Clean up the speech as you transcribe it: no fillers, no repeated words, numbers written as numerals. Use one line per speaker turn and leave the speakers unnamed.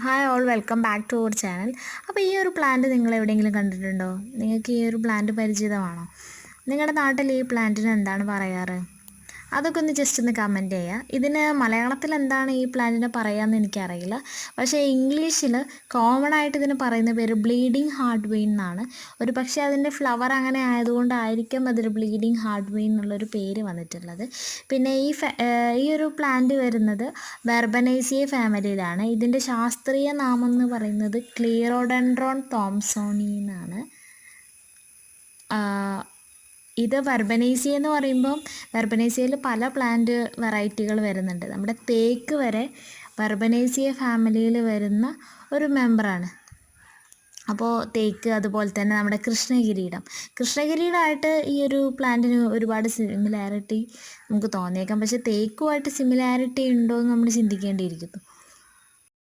Hi all welcome back to our channel. അപ്പോൾ ഈ ഒരു പ്ലാന്റ് നിങ്ങൾ എവിടെയെങ്കിലും കണ്ടിട്ടുണ്ടോ? നിങ്ങൾക്ക് ഈ ഒരു പ്ലാന്റ് പരിചിതമാണോ? നിങ്ങളുടെ നാട്ടിൽ ഈ പ്ലാന്റിന് എന്താണ് പറയാറ്? അതൊക്കെ ഒന്ന് ജസ്റ്റ് ഒന്ന് കമൻറ്റ് ചെയ്യുക. ഇതിന് മലയാളത്തിൽ എന്താണ് ഈ പ്ലാന്റിനെ പറയാമെന്ന് എനിക്കറിയില്ല. പക്ഷേ ഇംഗ്ലീഷിൽ കോമൺ ആയിട്ട് ഇതിന് പറയുന്ന പേര് ബ്ലീഡിങ് ഹാർട്ട് വെയിൻ എന്നാണ്. ഒരു പക്ഷേ അതിൻ്റെ ഫ്ലവർ അങ്ങനെ ആയതുകൊണ്ടായിരിക്കും അതിൽ ബ്ലീഡിങ് ഹാർട്ട് വെയിൻ എന്നുള്ളൊരു പേര് വന്നിട്ടുള്ളത്. പിന്നെ ഈ ഒരു പ്ലാന്റ് വരുന്നത് വെർബനേസിയ ഫാമിലിയിലാണ്. ഇതിൻ്റെ ശാസ്ത്രീയ നാമം എന്ന് പറയുന്നത് ക്ലിയറോഡെൻഡ്രോൺ തോംസോണി എന്നാണ്. ഇത് വെർബനേസിയ എന്ന് പറയുമ്പോൾ വെർബനേസിയയിൽ പല പ്ലാന്റ് വെറൈറ്റികൾ വരുന്നുണ്ട്. നമ്മുടെ തേക്ക് വരെ വെർബനേസിയ ഫാമിലിയിൽ വരുന്ന ഒരു മെമ്പറാണ്. അപ്പോൾ തേക്ക്, അതുപോലെ തന്നെ നമ്മുടെ കൃഷ്ണകിരീടമായിട്ട് ഈ ഒരു പ്ലാന്റിന് ഒരുപാട് സിമിലാരിറ്റി നമുക്ക് തോന്നിയേക്കാം. പക്ഷേ തേക്കുമായിട്ട് സിമിലാരിറ്റി ഉണ്ടോ എന്ന് നമ്മൾ ചിന്തിക്കേണ്ടിയിരിക്കുന്നു.